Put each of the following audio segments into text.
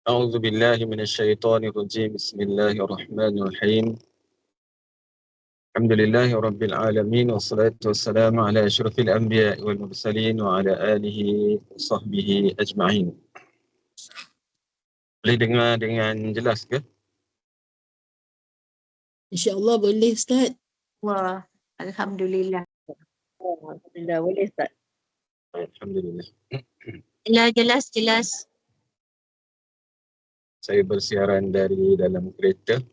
أعوذ بالله من الشيطان الرجيم. بسم الله الرحمن الرحيم. الحمد لله رب العالمين والصلاة والسلام على أشرف الأنبياء والمرسلين وعلى آله وصحبه أجمعين. Boleh dengar dengan jelas ke? InsyaAllah boleh Ustaz. Wah, Alhamdulillah. Alhamdulillah, boleh Ustaz. Alhamdulillah. Jelas. Saya bersiaran dari dalam kereta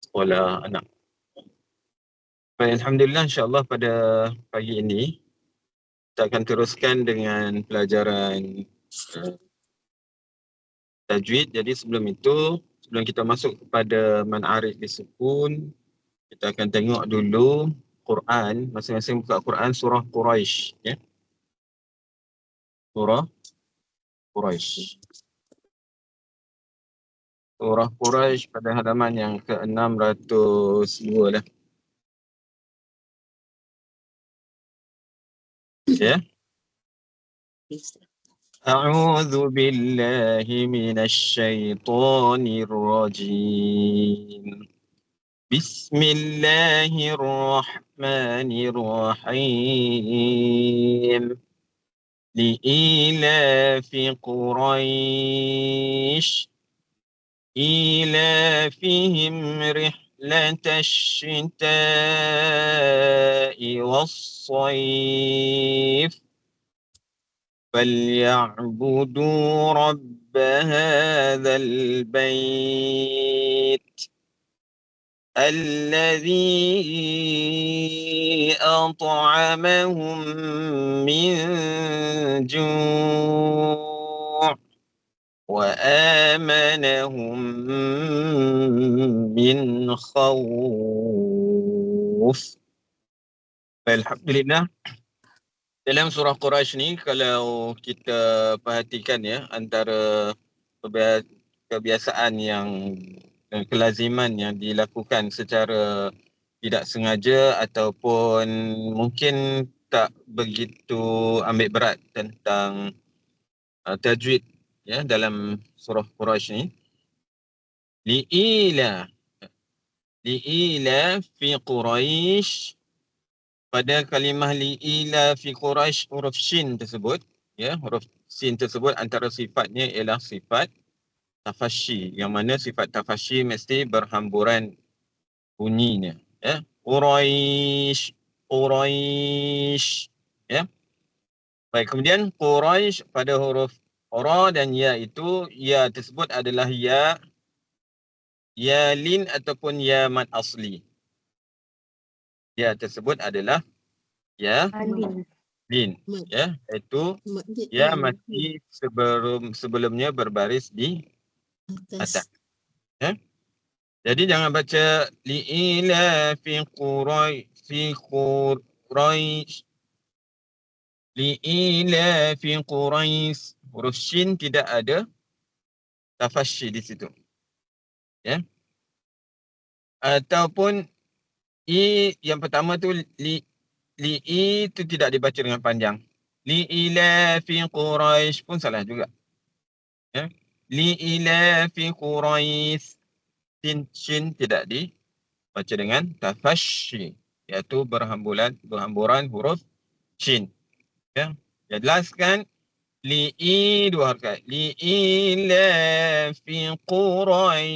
sekolah anak. Baik, Alhamdulillah, insyaAllah pada pagi ini kita akan teruskan dengan pelajaran tajwid. Jadi sebelum kita masuk kepada Man'arif Bisukun, kita akan tengok dulu Quran, masing-masing buka Quran surah Quraisy, ya. Surah Quraisy. Surah Quraisy pada halaman yang ke-602 lah. Ya. A'udzu billahi minasy syaithanir rajim. Bismillahirrahmanirrahim. Li'ilafi Quraisy ilafihim rihlatash shita'i was-sayf فليعبدوا رب هذا البيت الذي أطعمهم من جوع وآمنهم من خوف. Alhamdulillah, dalam surah Quraisy ni kalau kita perhatikan ya, antara kebiasaan yang kelaziman yang dilakukan secara tidak sengaja ataupun mungkin tak begitu ambil berat tentang tajwid ya dalam surah Quraisy ni. Li'ila fi Quraisy, pada kalimah li'ila fi Quraisy, huruf shin tersebut ya, huruf shin tersebut antara sifatnya ialah sifat tafashi, yang mana sifat tafashi mesti berhamburan bunyinya ya. Quraisy ya. Baik, kemudian Quraisy pada huruf ra dan ya itu, ya tersebut adalah ya lin ataupun ya mad asli. Ya tersebut adalah ya lin ya, iaitu ya mesti sebelumnya berbaris di atas ya. Jadi jangan baca li'ila fi Quraisy li'ila fi Quraisy, huruf shin tidak ada tafashi di situ ya. Ataupun i yang pertama tu li itu tidak dibaca dengan panjang. Li'ila fi Quraisy pun salah juga ya. Li'ila fi Quraisy, shin tidak dibaca dengan tafashi, iaitu berhamburan huruf shin ya. Jelaskan li'i dua harakat. Li'ila fi Quraisy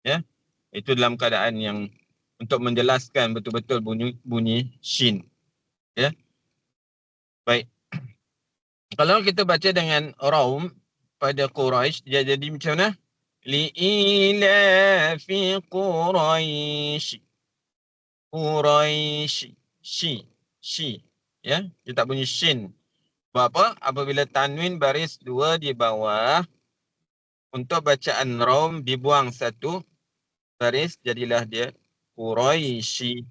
ya. Itu dalam keadaan yang untuk menjelaskan betul-betul bunyi shin ya. Baik. Kalau kita baca dengan raum pada Quraisy, dia jadi macam mana? Li'ila fi Quraisy shi ya, dia tak bunyi shin. Sebab apa? Apabila tanwin baris dua di bawah, untuk bacaan raum dibuang satu baris, jadilah dia Quraisy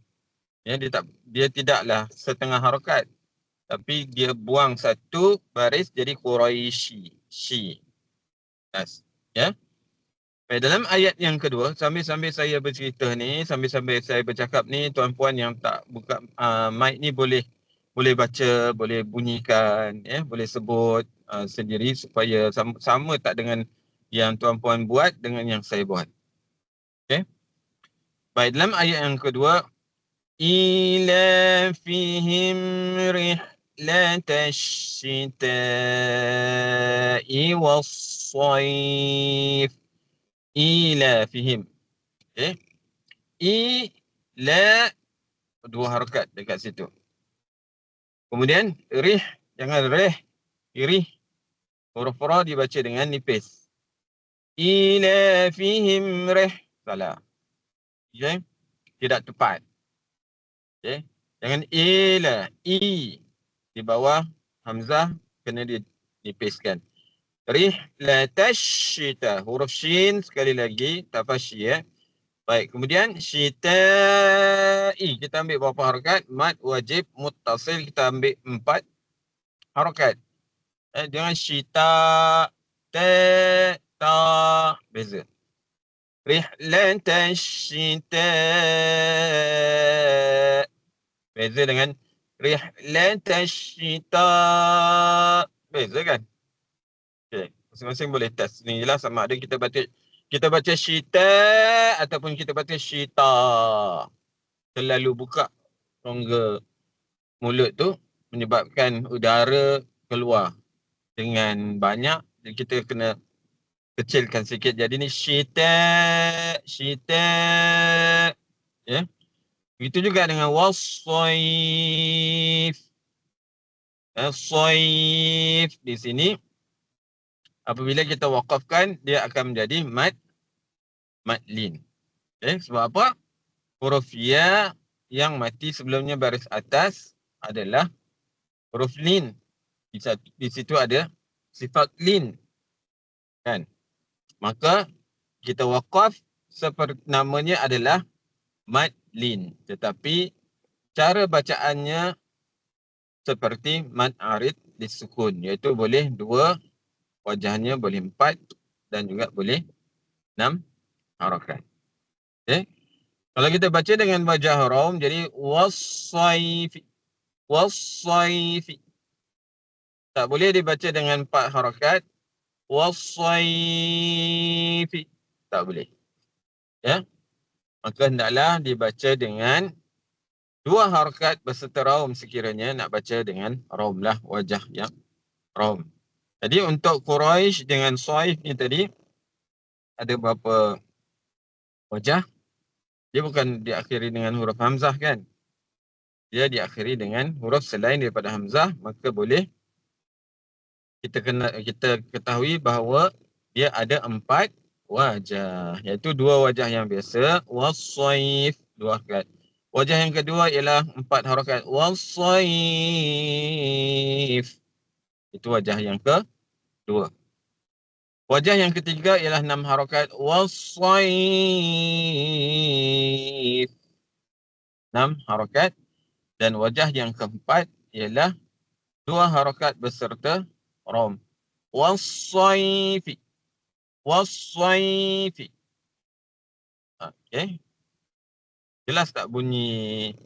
ya. Dia tidaklah setengah harakat, tapi dia buang satu baris jadi Quraisy ya. Baik, dalam ayat yang kedua, sambil-sambil saya bercerita ni, sambil-sambil saya bercakap ni, tuan-puan yang tak buka mic ni boleh boleh baca, boleh bunyikan, boleh sebut sendiri supaya sama tak dengan yang tuan-puan buat dengan yang saya buat. Okey. Baik, dalam ayat yang kedua, ila fihim rihlatash shita'i was-sayf. Ila fihim. Okey. Ila, dua harakat dekat situ. Kemudian rih, jangan rih, irih. Huruf ra dibaca dengan nipis. Ila fihim rih. Salah. Okey. Tidak tepat. Okey. Jangan ila, i. Di bawah hamzah kena dinipiskan. Rihlatash syita. Huruf shin sekali lagi, tafashi. Baik, kemudian syita'i. Kita ambil berapa harakat? Mad, wajib, muttasil. Kita ambil 4 harakat. Jangan syita, ta, beza. Rihlatash syita. Beza dengan rihlatash syita. Beza kan? Okey, masing-masing boleh test. Ni jelas sama ada kita baca syita ataupun kita baca syita. Terlalu buka rongga mulut tu menyebabkan udara keluar dengan banyak. Jadi kita kena kecilkan sikit. Jadi ni syita, syita. Ya. Begitu juga dengan was-sayf. Sayf di sini apabila kita waqafkan dia akan menjadi mad lin. Sebab apa? Huruf ya yang mati sebelumnya baris atas adalah huruf lin. Di situ ada sifat lin. Kan? Maka kita waqaf seperti namanya adalah mad lin. Tetapi cara bacaannya seperti mad arid disukun. Iaitu boleh 2, wajahnya boleh 4 dan juga boleh 6 harakat. Okay. Kalau kita baca dengan wajah raum, jadi was-sayfi. Was-sayfi. Tak boleh dibaca dengan 4 harakat. Was-sayfi. Tak boleh. Ya. Maka hendaklah dibaca dengan 2 harakat berserta raum sekiranya nak baca dengan raum lah, wajah yang raum. Jadi untuk Quraisy dengan Saif ni tadi ada berapa wajah? Dia bukan diakhiri dengan huruf hamzah kan? Dia diakhiri dengan huruf selain daripada hamzah, maka boleh kita ketahui bahawa dia ada 4 wajah. Iaitu 2 wajah yang biasa, was-saif, 2 harakat. Wajah yang kedua ialah 4 harakat, was-saif. Itu wajah yang kedua. Wajah yang ketiga ialah 6 harakat, was-saif. 6 harakat. Dan wajah yang keempat ialah 2 harakat berserta rom. Was-saifi. Was-saifi. Okey. Jelas tak bunyi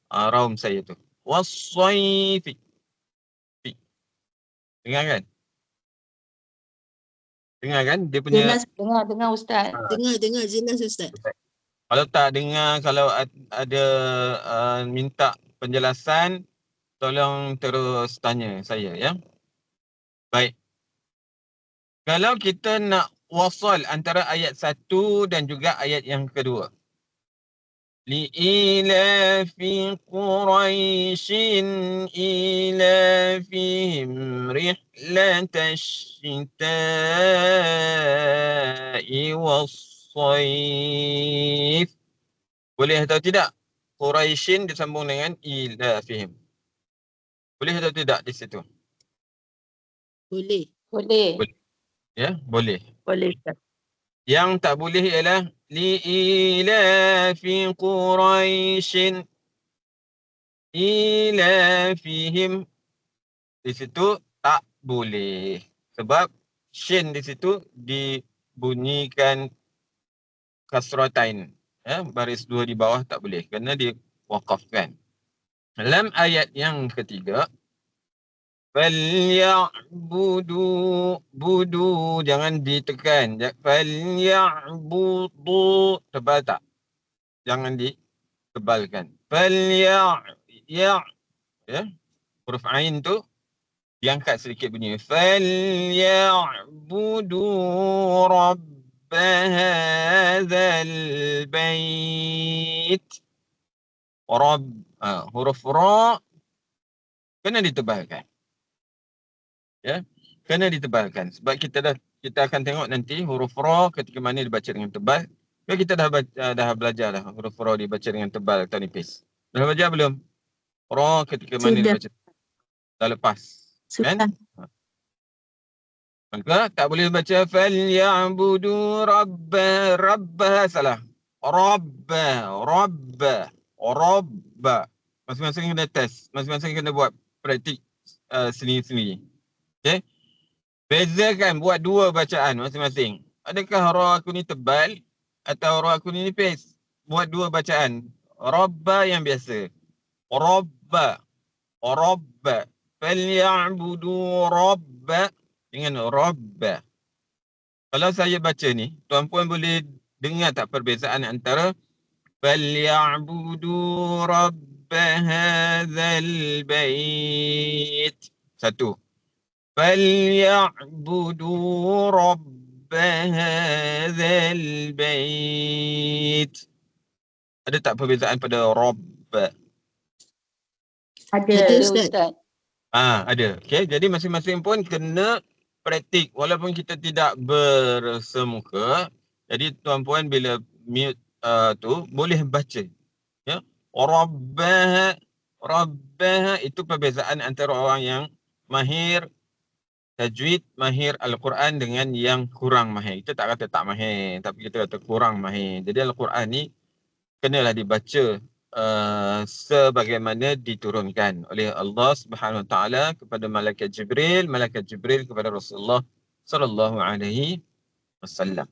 rom saya tu? Was-saifi. Dengar kan? Dengar kan? Dia punya... Dengar Ustaz. Dengar jelas Ustaz. Kalau tak dengar, kalau ada minta penjelasan, tolong terus tanya saya ya. Baik. Kalau kita nak wasal antara ayat 1 dan juga ayat yang kedua. Li'ilafi Quraisyin ilafihim rihlatash shita'i was-sayf. Boleh atau tidak? Quraisyin disambung dengan ilafihim. Boleh atau tidak di situ? Boleh. Boleh. Ya, boleh. Boleh Ustaz. Yang tak boleh ialah li'ilafi Quraisyin ilafihim. Di situ tak boleh. Sebab shin di situ dibunyikan kasratain. Ya, baris 2 di bawah tak boleh kerana diwaqafkan. Dalam ayat yang ketiga, budu jangan ditekan. Budu tebal tak? Jangan ditebalkan. Ya, huruf ain tu diangkat sedikit bunyi. Budu rabb hadzal bait. Rabb, huruf ra kena ditebalkan. Ya, kena ditebalkan sebab kita akan tengok nanti huruf ra ketika mana dibaca dengan tebal. Kita dah belajar dah huruf ra dibaca dengan tebal atau nipis. Dah belajar belum? Ra ketika mana Sudah. dibaca? Dah lepas. Sudah. Kan? Maka tak boleh baca falyabudu rabbah salah. Rabba. Masing-masing kena test, masing-masing kena buat praktik sendiri-sendiri. Okey. Bezakan, buat dua bacaan masing-masing. Adakah ra aku ni tebal atau ra aku ni nipis? Buat dua bacaan. Rabba yang biasa. Rabba. Falyabudu rabba dengan rabba. Kalau saya baca ni, tuan-puan boleh dengar tak perbezaan antara falyabudu rabba hadzal bait. Satu. Falyabudu rabba hadzal bait. Ada tak perbezaan pada rabba? Ada Ada, Ustaz. Ustaz. Ada. Okey, jadi masing-masing pun kena praktik walaupun kita tidak bersemuka. Jadi tuan-puan bila mute tu boleh baca. Ya. Rabbah itu perbezaan antara orang yang mahir tajwid, mahir Al-Quran dengan yang kurang mahir. Kita tak kata tak mahir, tapi kita kata kurang mahir. Jadi Al-Quran ni kenalah dibaca sebagaimana diturunkan oleh Allah Subhanahu Wa Taala kepada malaikat Jibril kepada Rasulullah sallallahu alaihi wasallam.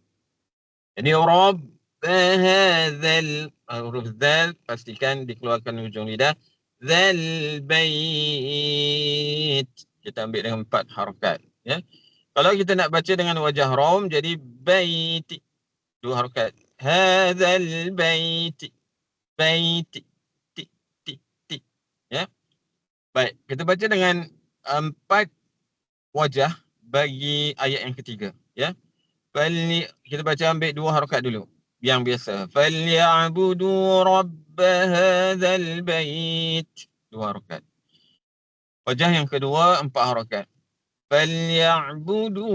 Jadi Rabb hadzal huruf zal pastikan dikeluarkan hujung lidah. Zal bait kita ambil dengan 4 harakat, ya. Kalau kita nak baca dengan wajah raum jadi bait 2 harakat. Hadzal bait ti, ya. Baik, kita baca dengan 4 wajah bagi ayat yang ketiga, ya. Kita baca ambil 2 harakat dulu yang biasa. Falyabudu rabb hadzal bait 2 harakat. Wajah yang kedua 4 harakat. Falyabudu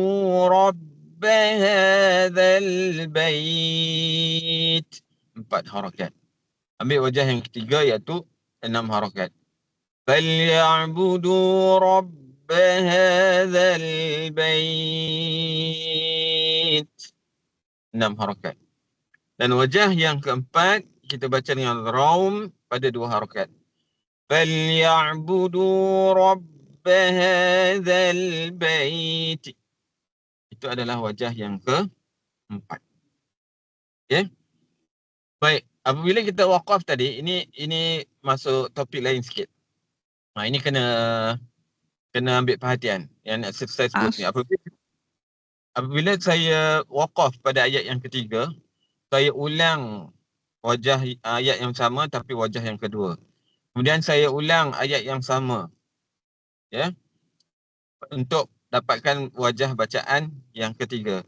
rabb hadzal bait 4 harakat. Ambil wajah yang ketiga iaitu 6 harakat. Falyabudu rabb hadzal bait 6 harakat. Dan wajah yang keempat kita baca dengan raum pada 2 harakat. Falyabudu rabb hadzal bait. Itu adalah wajah yang keempat. Okey. Baik, apabila kita waqaf tadi, ini masuk topik lain sikit. Ini kena ambil perhatian yang nak saya sebut ni. Apabila saya waqaf pada ayat yang ketiga, saya ulang wajah ayat yang sama tapi wajah yang kedua. Kemudian saya ulang ayat yang sama, ya, untuk dapatkan wajah bacaan yang ketiga.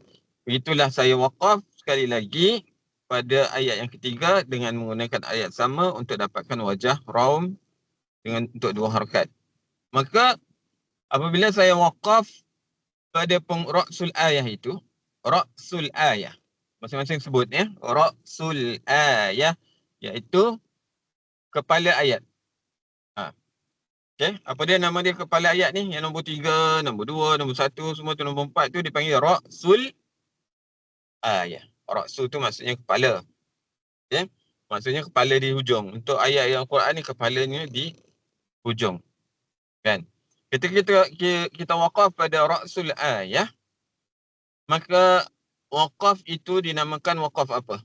Begitulah saya waqaf sekali lagi pada ayat yang ketiga dengan menggunakan ayat sama untuk dapatkan wajah raum dengan untuk 2 harakat. Maka apabila saya waqaf pada ra'sul ayah itu, ra'sul ayah, masing-masing sebut, ya, ra'sul ayah iaitu kepala ayat. Okey, apa dia nama dia kepala ayat ni? Yang nombor 3, nombor 2, nombor 1, semua tu nombor 4 tu dipanggil ra'sul ayah. Ra'sul tu maksudnya kepala. Okey, maksudnya kepala di hujung. Untuk ayat yang Quran ni kepalanya di hujung. Kan? Ketika kita waqaf pada ra'sul ayah, maka waqaf itu dinamakan waqaf apa?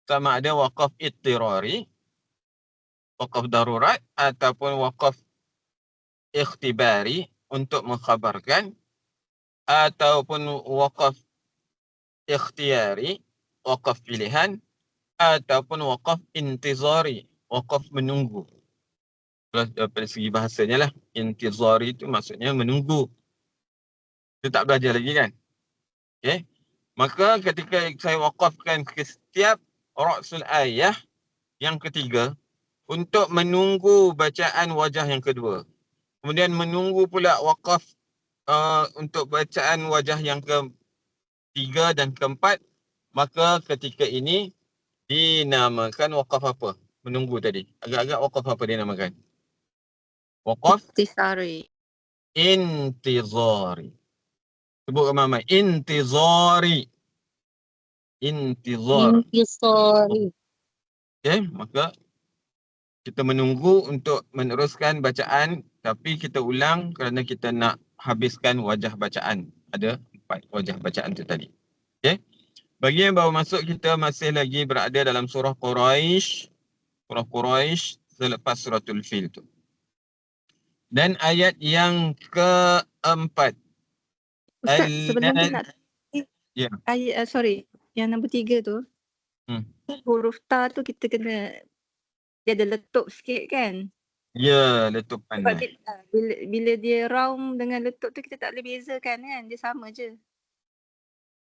Sama ada waqaf ittirari, Waqaf darurat ataupun waqaf ikhtibari untuk mengkhabarkan, ataupun waqaf ikhtiyari, waqaf pilihan, ataupun waqaf intizari, waqaf menunggu. Dari segi bahasanya lah, intizari itu maksudnya menunggu. Kita tak belajar lagi kan? Okay. Maka ketika saya waqafkan ke setiap ra'sul ayah yang ketiga untuk menunggu bacaan wajah yang kedua. Kemudian menunggu pula waqaf untuk bacaan wajah yang ketiga dan keempat, maka ketika ini dinamakan waqaf apa? Menunggu tadi. Agak-agak waqaf apa dinamakan? Waqaf Istisari. intizari. Sebut ramai-ramai. Intizari. Intizar. Intisari. Okay, maka kita menunggu untuk meneruskan bacaan, tapi kita ulang kerana kita nak habiskan wajah bacaan. Ada 4 wajah bacaan itu tadi. Okay. Bagi yang baru masuk, kita masih lagi berada dalam surah Quraisy. Surah Quraisy selepas suratul Fil tu. Dan ayat yang keempat. Ustaz, sebelum dia nak Ya. ayat, sorry, yang nombor 3 tu, huruf ta tu kita kena, dia ada letup sikit kan? Ya, letupan. Sebab bila dia raum dengan letup tu kita tak boleh bezakan kan? Dia sama je.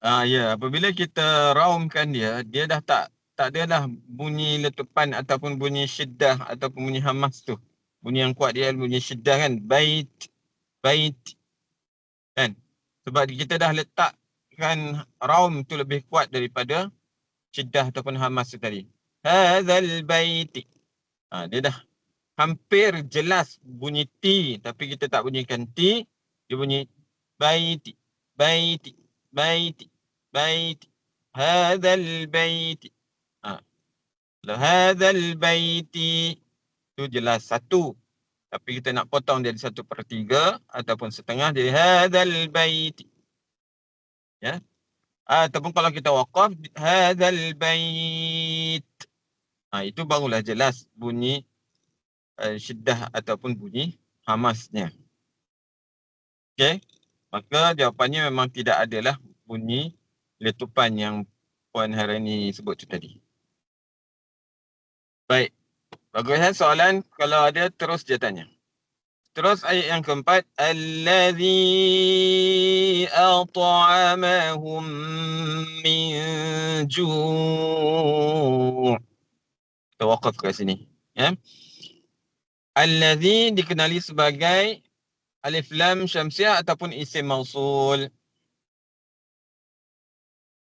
Ya, apabila kita raumkan dia, dia dah tak ada dah bunyi letupan ataupun bunyi syiddah ataupun bunyi hamas tu. Bunyi yang kuat dia bunyi syiddah kan? Bait. Kan? Sebab kita dah letakkan raum tu lebih kuat daripada syiddah ataupun hamas tu tadi. Hadzal baiti. Dia dah hampir jelas bunyi T, tapi kita tak bunyikan T. Dia bunyi baiti. Hadzal baiti. Hadzal baiti. Tu jelas satu. Tapi kita nak potong dia 1/3 ataupun setengah, jadi hadzal baiti. Ya. Ataupun kalau kita waqaf, hadzal bait. Itu barulah jelas bunyi syiddah ataupun bunyi hamasnya. Okey. Maka jawapannya memang tidak adalah bunyi letupan yang Puan Harani sebut tu tadi. Baik. Bagus soalan, kalau ada terus dia tanya. Terus ayat yang keempat, allazi at'amahum min ju'. Kita waqaf kat sini, ya. Allazi dikenali sebagai alif lam syamsiah ataupun isim mausul.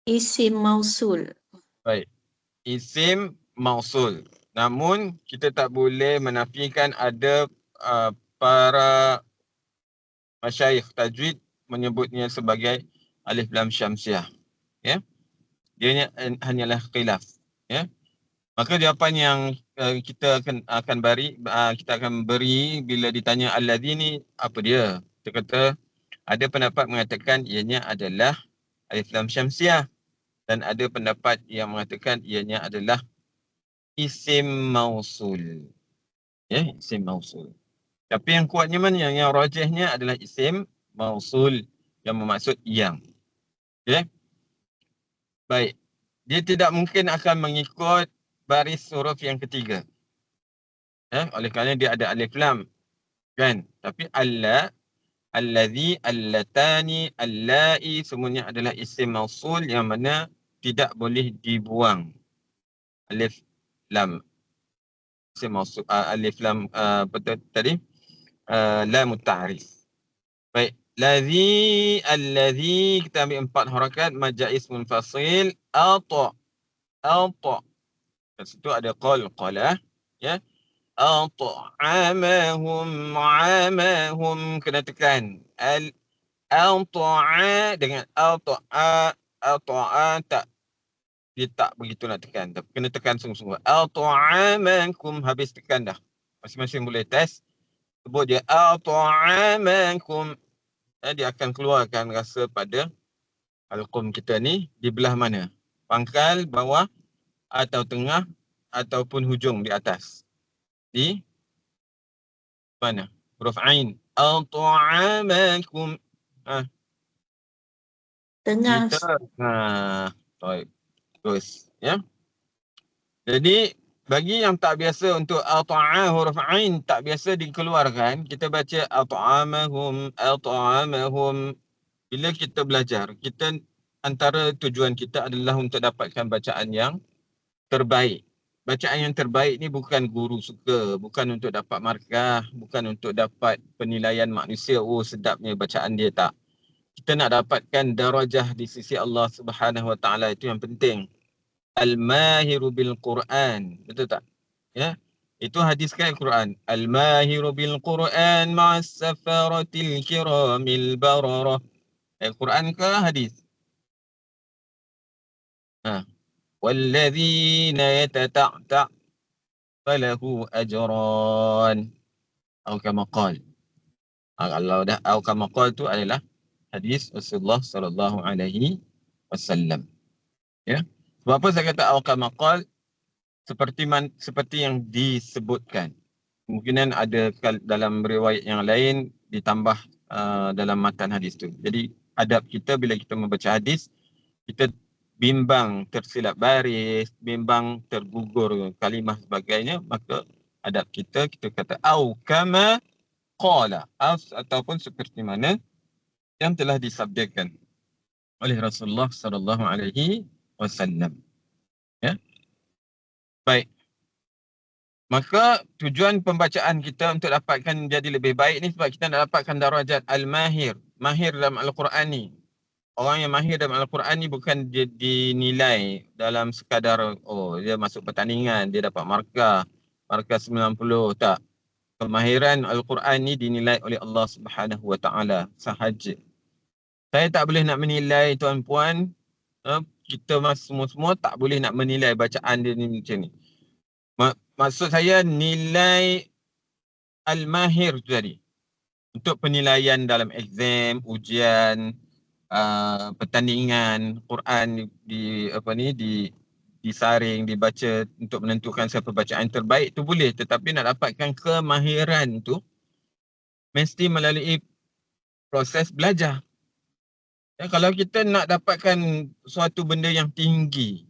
Isim mausul. Baik. Isim mausul. Namun kita tak boleh menafikan ada para masyayikh tajwid menyebutnya sebagai alif lam syamsiah. Ya. Dia hanyalah khilaf, ya. Maka jawapan yang kita akan beri bila ditanya allazi ni apa dia? Kita kata ada pendapat mengatakan ianya adalah alif lam syamsiah dan ada pendapat yang mengatakan ianya adalah isim mausul. Ya, isim mausul. Tapi yang kuatnya mana? Yang rajihnya adalah isim mausul yang bermaksud yang. Okay. Baik. Dia tidak mungkin akan mengikut baris huruf yang ketiga. Oleh kerana dia ada alif lam. Kan? Tapi alla, allazi, allatani, allai semuanya adalah isim mausul yang mana tidak boleh dibuang. Alif lam. Isim mausul, alif lam betul tadi? Lam ta'rif. Baik. Lazi, allazi, kita ambil 4 harakat. Majais munfasil. Ata. Kat situ ada qala. Ya. At'amahum, amahum. Kena tekan. Al-ta'a dengan al-ta'a. Al-ta'a tak. Dia tak begitu nak tekan. Tapi kena tekan sungguh-sungguh. Al-ta'amakum. Habis tekan dah. Masing-masing boleh test. Sebut dia al-ta'amakum. Dia akan keluarkan rasa pada al-qum kita ni di belah mana? Pangkal, bawah, atau tengah, ataupun hujung di atas. Di mana? Huruf Ain. At'amakum. Tengah. Baik. Terus. Ya. Jadi, bagi yang tak biasa untuk ata'a huruf Ain tak biasa dikeluarkan, kita baca at'amahum. Bila kita belajar, kita antara tujuan kita adalah untuk dapatkan bacaan yang terbaik. Bacaan yang terbaik ni bukan guru suka, bukan untuk dapat markah, bukan untuk dapat penilaian manusia, oh sedapnya bacaan dia, tak. Kita nak dapatkan darajah di sisi Allah Subhanahu Wa Taala, itu yang penting. Al-mahiru bil Quran, betul tak? Ya. Itu hadis kan Al-Quran. Al-mahiru bil Quran ma'as safaratil kiramil bararah. Al-Quran ke hadis? Walladzina yatata'ta' falahu ajran. Atau kama qala. Kalau dah atau kama qala tu adalah hadis Rasulullah sallallahu alaihi wasallam. Ya. Sebab apa saya kata atau kama qala? Seperti yang disebutkan. Kemungkinan ada dalam riwayat yang lain ditambah dalam matan hadis tu. Jadi adab kita bila kita membaca hadis, kita bimbang tersilap baris, bimbang tergugur kalimah sebagainya, maka adab kita kata au kama qala, ataupun seperti mana yang telah disabdakan oleh Rasulullah sallallahu alaihi wasallam. Ya. Baik. Maka tujuan pembacaan kita untuk dapatkan jadi lebih baik ni sebab kita nak dapatkan darajat al-mahir, mahir dalam Al-Quran ni. Orang yang mahir dalam Al-Quran ni bukan dia dinilai dalam sekadar dia masuk pertandingan, dia dapat markah 90, tak. Kemahiran Al-Quran ni dinilai oleh Allah Subhanahu Wa Taala sahaja. Saya tak boleh nak menilai tuan-puan, kita semua tak boleh nak menilai bacaan dia ni macam ni. Maksud saya nilai Al-Mahir tu tadi. Untuk penilaian dalam exam, ujian, pertandingan Quran disaring, dibaca untuk menentukan siapa bacaan terbaik tu boleh, tetapi nak dapatkan kemahiran tu mesti melalui proses belajar. Ya, kalau kita nak dapatkan suatu benda yang tinggi,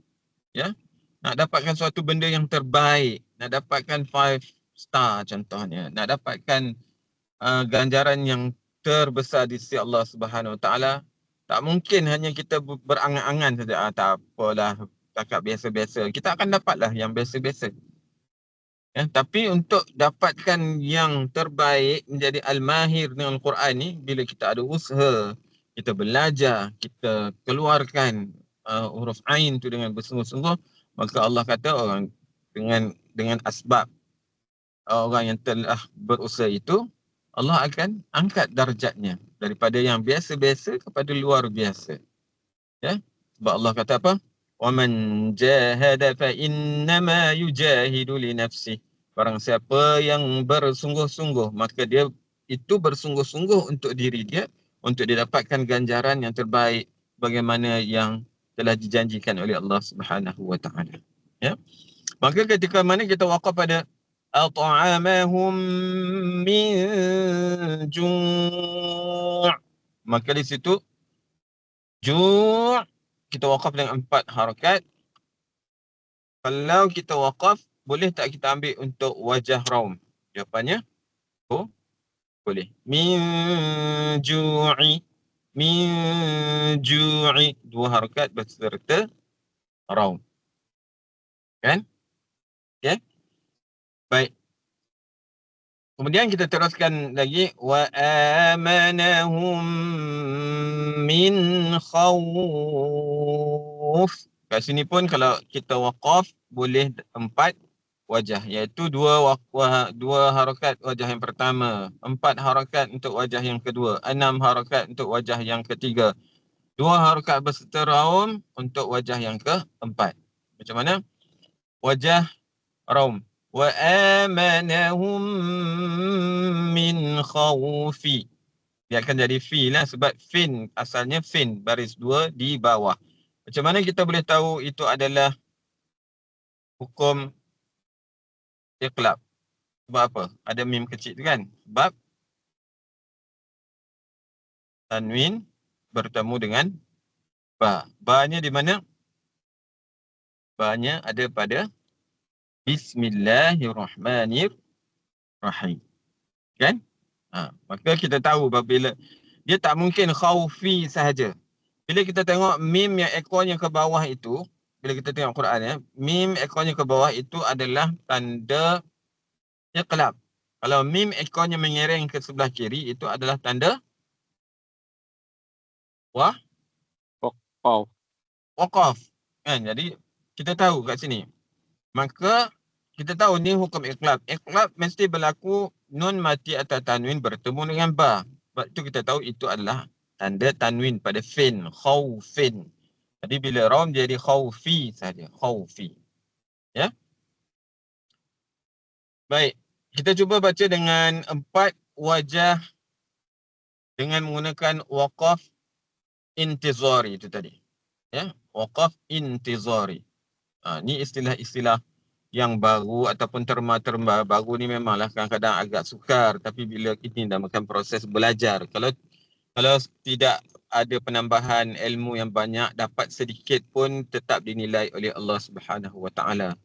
ya, nak dapatkan suatu benda yang terbaik, nak dapatkan 5 star contohnya, nak dapatkan ganjaran yang terbesar di sisi Allah Subhanahu Wa Taala, tak mungkin hanya kita berangan-angan saja, tak apalah, cakap biasa-biasa. Kita akan dapatlah yang biasa-biasa. Ya, tapi untuk dapatkan yang terbaik, menjadi al-mahir dengan Al-Quran ni, bila kita ada usaha, kita belajar, kita keluarkan huruf Ain tu dengan bersungguh-sungguh, maka Allah kata orang dengan asbab orang yang telah berusaha itu, Allah akan angkat darjatnya daripada yang biasa-biasa kepada luar biasa. Ya. Sebab Allah kata apa? Wa man jahada fa innama yujahidu li nafsihi. Barang siapa yang bersungguh-sungguh, maka dia itu bersungguh-sungguh untuk diri dia, untuk didapatkan ganjaran yang terbaik bagaimana yang telah dijanjikan oleh Allah Subhanahu Wa Taala. Ya. Maka ketika mana kita waqaf pada at'amahum min ju', maka di situ ju' kita waqaf dengan 4 harakat. Kalau kita waqaf, boleh tak kita ambil untuk wajah raum? Jawapannya boleh. Min ju'i, 2 harakat beserta raum. Kan? Okay? Baik. Kemudian kita teruskan lagi, wa amanahum min khawf. Kat sini pun kalau kita waqaf boleh 4 wajah, iaitu 2 harakat wajah yang pertama, 4 harakat untuk wajah yang kedua, 6 harakat untuk wajah yang ketiga, 2 harakat beserta raum untuk wajah yang keempat. Macam mana? Wajah raum. Wa amanahum min khawfi. Dia akan jadi fi lah, sebab fin asalnya fin baris 2 di bawah. Macam mana kita boleh tahu itu adalah hukum iqlab? Sebab apa? Ada mim kecil tu kan? Sebab tanwin bertemu dengan ba. Ba-nya di mana? Ba-nya ada pada Bismillahirrahmanirrahim. Kan? Maka kita tahu apabila dia tak mungkin khaufi sahaja. Bila kita tengok mim yang ekornya ke bawah itu, bila kita tengok Quran ya, mim ekornya ke bawah itu adalah tanda iqlab. Kalau mim ekornya mengereng ke sebelah kiri, itu adalah tanda waqaf. Kan? Jadi kita tahu kat sini. Maka kita tahu ni hukum iqlab. Iqlab mesti berlaku nun mati atau tanwin bertemu dengan ba. Sebab itu kita tahu itu adalah tanda tanwin pada fin, khaufin. Jadi bila ram jadi khaufi saja, khaufi. Ya. Baik, kita cuba baca dengan 4 wajah dengan menggunakan waqaf intizari itu tadi. Ya, waqaf intizari. Ni istilah-istilah yang baru ataupun terma-terma baru ni memanglah kadang-kadang agak sukar, tapi bila ini namakan proses belajar. Kalau tidak ada penambahan ilmu yang banyak, dapat sedikit pun tetap dinilai oleh Allah Subhanahu Wa Taala.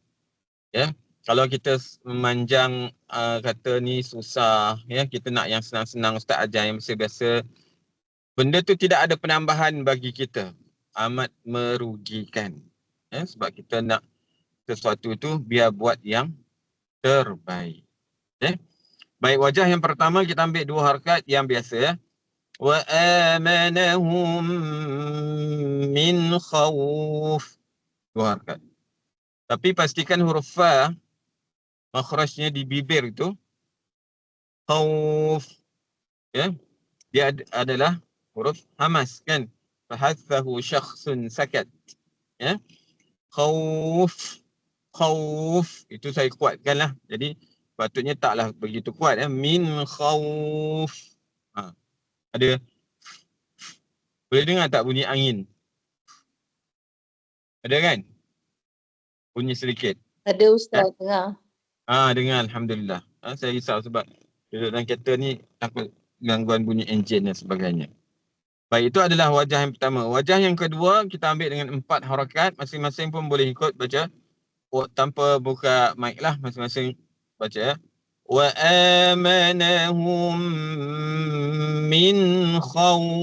Ya. Kalau kita memanjang kata ni susah, ya, kita nak yang senang-senang, ustaz ajar yang biasa-biasa, benda tu tidak ada penambahan bagi kita, amat merugikan. Ya, sebab kita nak sesuatu tu biar buat yang terbaik. Ya. Baik, wajah yang pertama kita ambil 2 harakat yang biasa ya. Wa amanahum min khawf. 2 harakat. Tapi pastikan huruf fa makhrajnya di bibir itu khawf. Ya. Dia adalah huruf hamas kan. Fahathahu syakhsun sakat. Ya. Khawf. Khawf itu saya kuatkanlah. Jadi patutnya taklah begitu kuat ya. Min khawf. Ada. Boleh dengar tak bunyi angin? Ada kan? Bunyi sedikit. Ada ustaz dengar. Dengar alhamdulillah. Saya risau sebab duduk dalam kereta ni takut gangguan bunyi enjin dan sebagainya. Baik, itu adalah wajah yang pertama. Wajah yang kedua kita ambil dengan 4 harakat, masing-masing pun boleh ikut baca. Tanpa buka mic lah, masing-masing baca ya. Wa amanahum min khawf.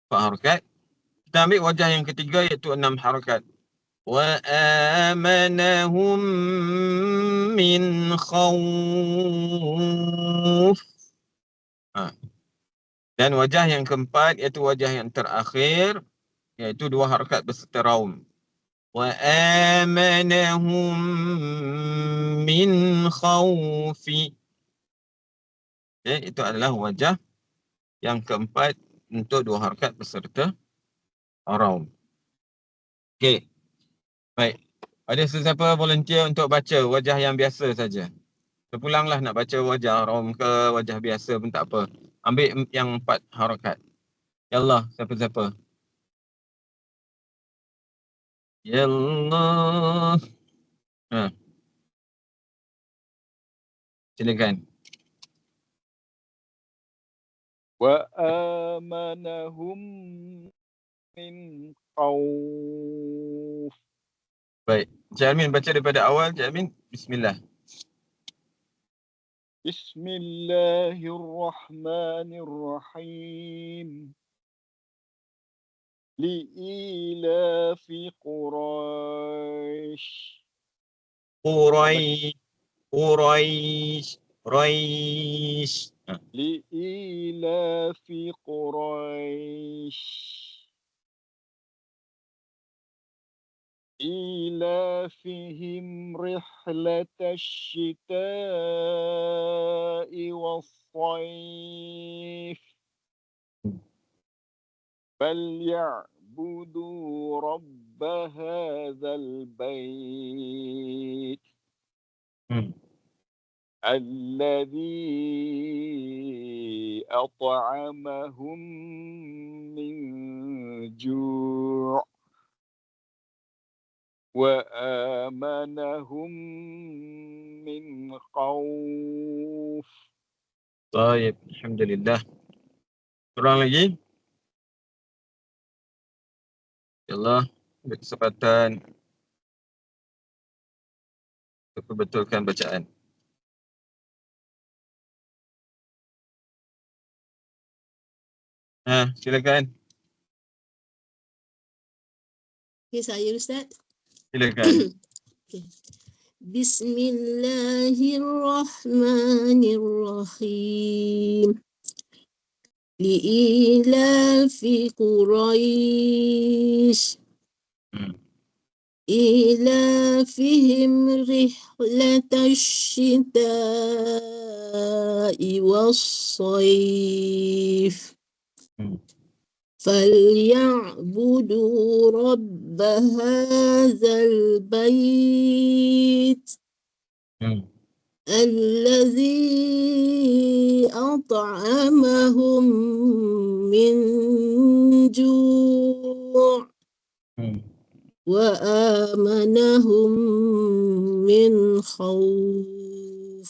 4 harakat. Kita ambil wajah yang ketiga iaitu 6 harakat. Wa amanahum min khawf. Dan wajah yang keempat iaitu wajah yang terakhir iaitu 2 harakat berserta raum. Wa amanahum min khawfi. Itu adalah wajah yang keempat untuk 2 harakat berserta raum. Okey. Baik. Ada sesiapa volunteer untuk baca wajah yang biasa saja? Terpulanglah nak baca wajah raum ke wajah biasa pun tak apa. Ambil yang 4 harakat. Ya Allah, siapa-siapa? Ya Allah. Silakan. Wa amanahum min khawf. Baik. Cik Amin baca daripada awal. Cik Amin, bismillah. Bismillahirrahmanirrahim. Li'ilafi Quraisy. Quraisy. Li'ilafi Quraisy. إيلافهم رحلة الشتاء والصيف فليعبدوا رب هذا البيت الذي أطعمهم من جوع وآمنهم من خوف. Baik, alhamdulillah. Kurang lagi? InsyaAllah ada kesempatan untuk perbetulkan bacaan. Silakan. Okay, saya Ustaz. Silakan. Bismillahirrahmanirrahim. Li'ilafi Quraisy. إيلافهم رحلة الشتاء والصيف فليعبدوا رب هذا البيت الذي أطعمهم من جوع وآمنهم من خوف.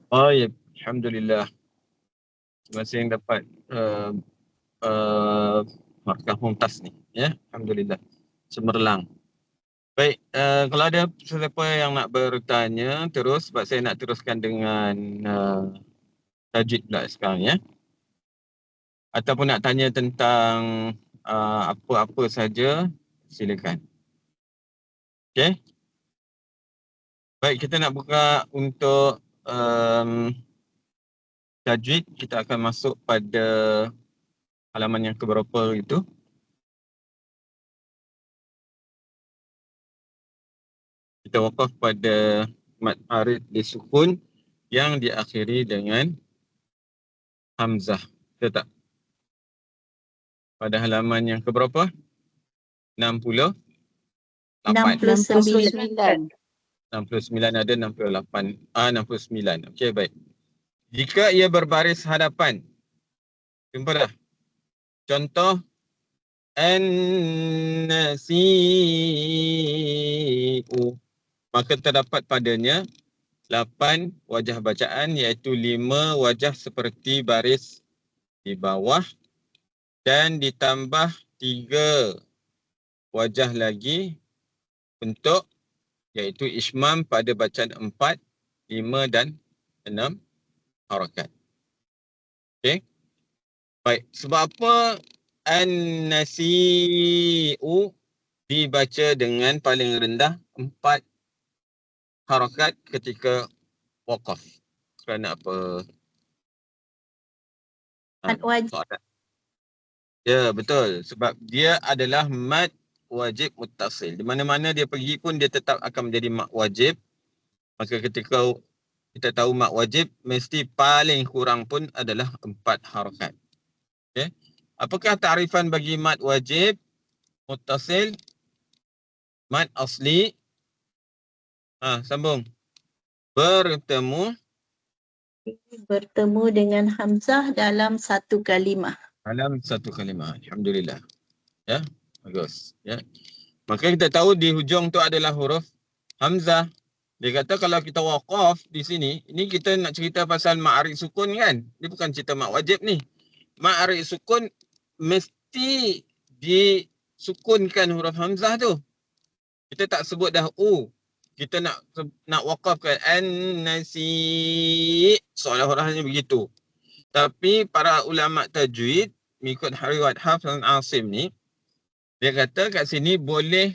Baik, alhamdulillah. Masih yang dapat markah mumtaz ni, ya. Alhamdulillah. Cemerlang. Baik, kalau ada sesiapa yang nak bertanya terus, sebab saya nak teruskan dengan tajwid pula sekarang, ya. Ataupun nak tanya tentang apa-apa saja, silakan. Okey. Baik, kita nak buka untuk tajwid. Kita akan masuk pada halaman yang keberapa itu. Kita wakaf pada mad arid disukun yang diakhiri dengan hamzah. Betul tak? Pada halaman yang keberapa? 68. 69. 69 ada 68. 69. Okey, baik. Jika ia berbaris hadapan. Jumpa dah. Contoh an-nasi'u. Maka terdapat padanya 8 wajah bacaan, iaitu 5 wajah seperti baris di bawah dan ditambah 3 wajah lagi untuk iaitu ismam pada bacaan 4, 5 dan 6 harakat. Okey. Baik, sebab apa an-nasi'u dibaca dengan paling rendah 4 harakat ketika waqaf? Kerana apa? Mad wajib. Soalan. Ya, betul. Sebab dia adalah mad wajib muttasil. Di mana-mana dia pergi pun dia tetap akan menjadi mad wajib. Maka ketika kita tahu mad wajib, mesti paling kurang pun adalah 4 harakat. Okay. Apakah ta'rifan bagi mad wajib muttasil? Mad asli. Sambung. Bertemu dengan hamzah dalam satu kalimah. dalam satu kalimah. Alhamdulillah. Ya, bagus. Ya. Maka kita tahu di hujung tu adalah huruf hamzah. Dia kata kalau kita waqaf di sini, ini kita nak cerita pasal ma'arid sukun kan? Ini bukan cerita mak wajib ni. Ma'arid sukun mesti disukunkan huruf hamzah tu. Kita tak sebut dah u. Kita nak waqafkan an-nasi, seolah-olahnya begitu. Tapi para ulama tajwid mengikut Riwayat Hafs dan Asim ni, dia kata kat sini boleh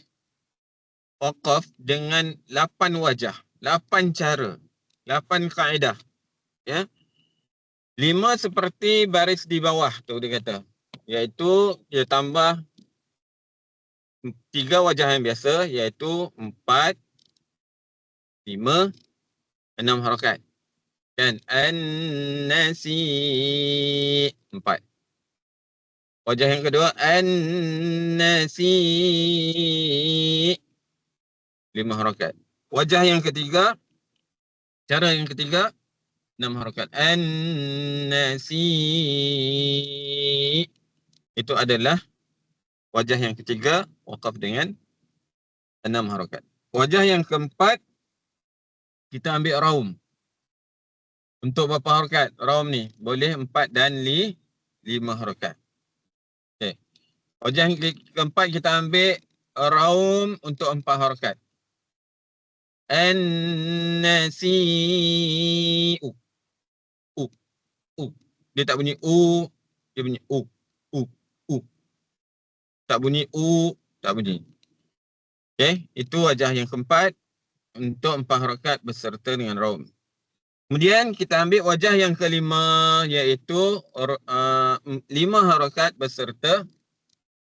waqaf dengan 8 wajah, 8 cara, 8 kaedah. Ya. 5 seperti baris di bawah tu dia kata. Iaitu dia tambah 3 wajah yang biasa, iaitu 4, 5, 6 harakat. Dan an-nasi 4. Wajah yang kedua an-nasi 5 harakat. Wajah yang ketiga, cara yang ketiga 6 harakat. An-nasi itu adalah wajah yang ketiga waqaf dengan 6 harakat. Wajah yang keempat, kita ambil raum. Untuk berapa harakat raum ni? Boleh 4 dan 5 harakat. Okay. Wajah yang keempat, kita ambil raum untuk 4 harakat. An-nasi'u. Dia tak bunyi u, dia bunyi u. Tak bunyi u, tak bunyi. Okay, itu wajah yang keempat untuk 4 harakat beserta dengan raum. Kemudian kita ambil wajah yang kelima, iaitu 5 harakat beserta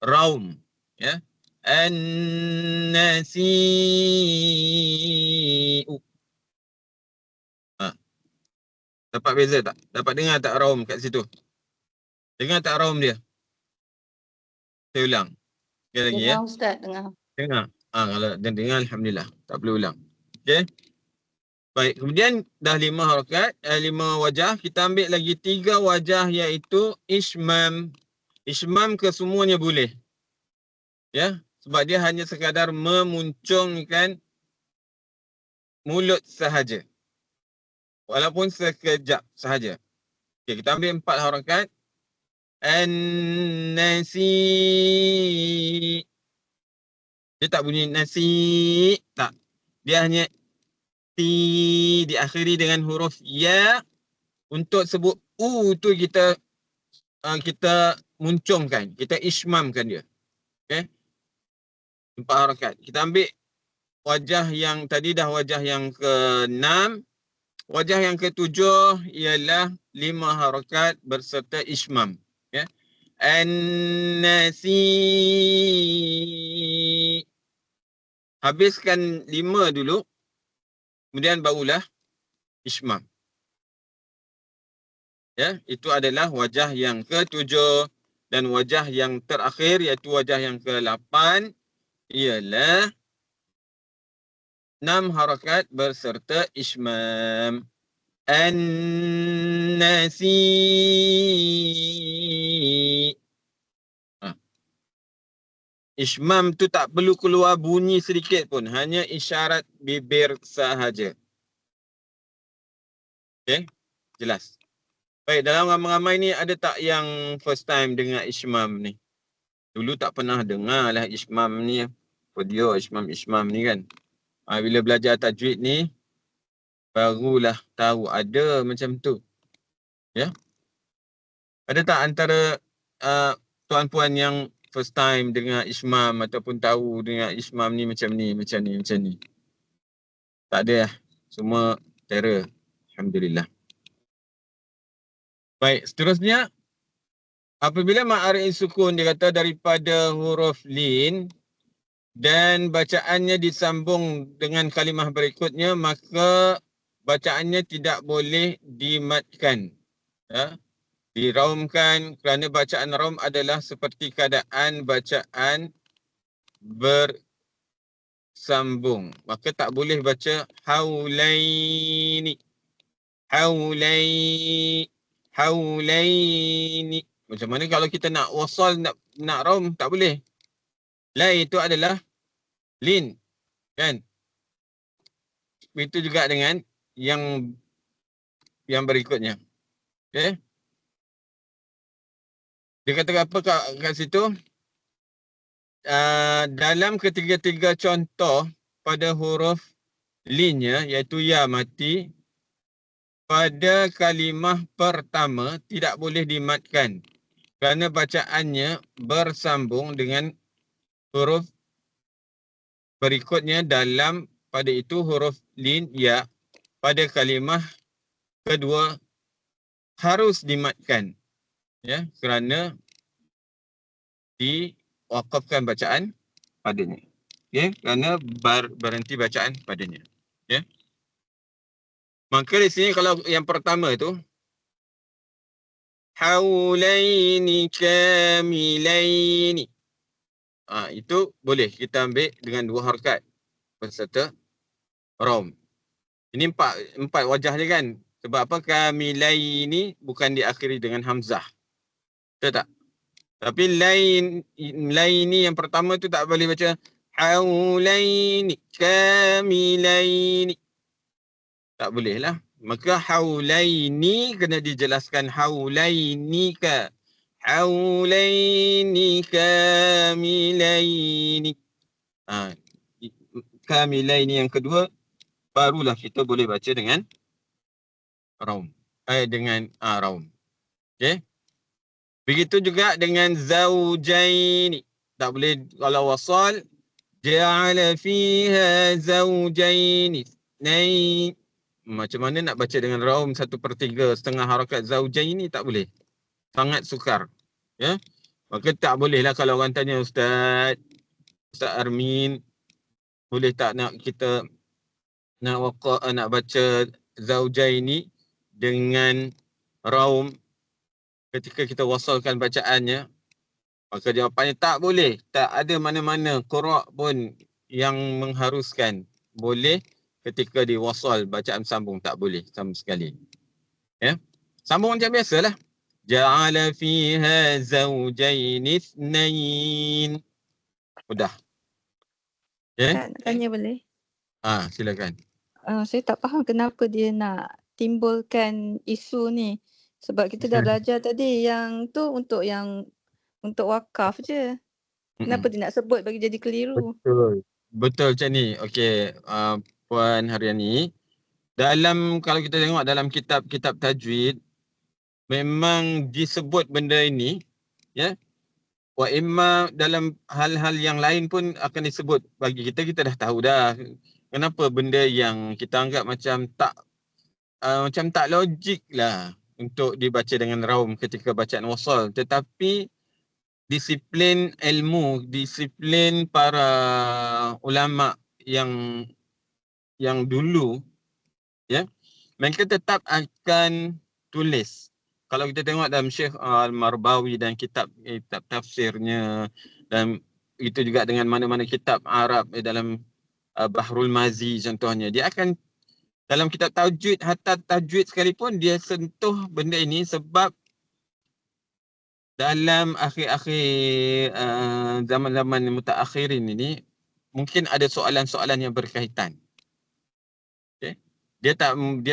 raum. Ya. An-nasi'u. Dapat beza tak? Dapat dengar tak raum kat situ? Dengar tak raum dia? Saya ulang. Sekali lagi ya. Dengar Ustaz, dengar. Dengar. Kalau dengar alhamdulillah. Tak perlu ulang. Okey. Baik, kemudian dah 5 harakat, 5 wajah, kita ambil lagi 3 wajah, iaitu ismam. Ismam kesemuanya boleh. Ya, sebab dia hanya sekadar memuncungkan mulut sahaja. Walaupun sekejap sahaja. Okey, kita ambil 4 harakat. An-nasi. Dia tak bunyi nasi, tak. Dia hanya ti, diakhiri dengan huruf ya. Untuk sebut u tu kita muncungkan, kita ismamkan dia. Okey. 4 harakat. Kita ambil wajah yang tadi dah wajah yang ke-6. Wajah yang ke-7 ialah 5 harakat berserta ismam. Ya. An-nasi. Habiskan 5 dulu. Kemudian barulah ismam. Ya, itu adalah wajah yang ke-7, dan wajah yang terakhir iaitu wajah yang ke-8 ialah 6 harakat berserta ismam. An-nasi. Ismam tu tak perlu keluar bunyi sedikit pun, hanya isyarat bibir sahaja. Okey, jelas. Baik, dalam ramai-ramai ni ada tak yang first time dengar ismam ni? Dulu tak pernah dengar lah ismam ni. Video ismam ni kan. Bila belajar tajwid ni, barulah tahu ada macam tu. Ya. Ada tak antara tuan-puan yang first time dengar ismam ataupun tahu dengar ismam ni macam ni? Tak ada lah. Semua terror. Alhamdulillah. Baik, seterusnya. Apabila ma'arif sukun dia kata daripada huruf lin dan bacaannya disambung dengan kalimah berikutnya, maka bacaannya tidak boleh dimatkan. Ya. Diraumkan kerana bacaan raum adalah seperti keadaan bacaan bersambung. Maka tak boleh baca haulaini. Haulaini. Macam mana kalau kita nak wasal, nak raum, tak boleh. La itu adalah lin. Kan? Itu juga dengan yang berikutnya. Okay? Dia kata apa kat situ? Dalam ketiga-tiga contoh pada huruf linnya, iaitu ya mati, pada kalimah pertama tidak boleh dimatkan kerana bacaannya bersambung dengan huruf berikutnya dalam pada itu huruf lin ya. Pada kalimah kedua harus dimatkan. Ya, kerana diwakafkan bacaan padanya. Okay, kerana berhenti bacaan padanya. Okay. Maka di sini kalau yang pertama itu haulaini kamilaini. Itu boleh kita ambil dengan 2 harakat berserta raum. Ini empat wajah dia kan. Sebab apa? Kamilaini bukan diakhiri dengan hamzah. Betul tak? Tapi lain ni yang pertama tu tak boleh baca haulaini kamilaini. Tak boleh lah. Maka haulaini kena dijelaskan haulaini ka. Haulaini kamilaini. Kamilaini yang kedua barulah kita boleh baca dengan raum. Dengan raum. Okey. Begitu juga dengan zaujaini. Tak boleh kalau wasal ja'ala fiha zaujaini. Naik. Macam mana nak baca dengan raum 1/3 setengah harakat zaujaini, tak boleh. Sangat sukar. Ya. Maka tak bolehlah kalau orang tanya Ustaz Armin, boleh tak nak kita nak baca zaujaini dengan raum ketika kita wasalkan bacaannya? Maka jawapannya tak boleh. Tak ada mana-mana qura' pun yang mengharuskan. Boleh ketika diwasal bacaan sambung, tak boleh sama sekali. Ya. Sambung macam biasalah. Ja'ala fiha zawjaini ithnain. Sudah. Ya. Nak tanya boleh? Silakan. Saya tak faham kenapa dia nak timbulkan isu ni. Sebab kita dah belajar tadi yang tu untuk wakaf je. Kenapa dia nak sebut bagi jadi keliru? Betul macam ni. Okey, Puan Haryani. Kalau kita tengok dalam kitab-kitab tajwid, memang disebut benda ini, ya. Wa imma dalam hal-hal yang lain pun akan disebut. Bagi kita dah tahu dah. Kenapa benda yang kita anggap macam tak logik lah untuk dibaca dengan raum ketika bacaan wasal. Tetapi disiplin ilmu, disiplin para ulama yang dulu, ya, mereka tetap akan tulis. Kalau kita tengok dalam Syekh Al-Marbawi dan kitab tafsirnya, dan itu juga dengan mana-mana kitab Arab dalam Bahrul Mazi contohnya, dia akan dalam kitab tajwid, hatta tajwid sekalipun dia sentuh benda ini sebab dalam akhir-akhir zaman-zaman mutaakhirin ini mungkin ada soalan-soalan yang berkaitan. Okay. Dia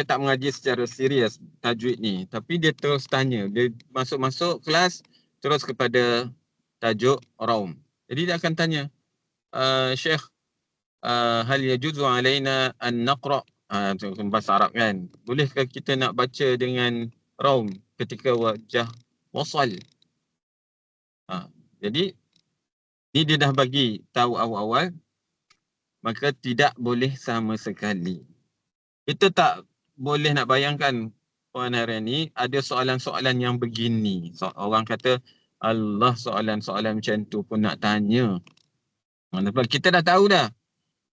tak mengaji secara serius tajwid ni, tapi dia terus tanya. Dia masuk kelas terus kepada tajuk raum. Jadi dia akan tanya, Syekh, hal yajuzu alaina an naqra, bahasa Arab kan, bolehkah kita nak baca dengan raum ketika wajah wasal? Jadi ni dia dah bagi tahu awal-awal, maka tidak boleh sama sekali. Kita tak boleh nak bayangkan Puan Haryani ada soalan-soalan yang begini. Orang kata, Allah, soalan-soalan macam tu pun nak tanya. Kita dah tahu dah.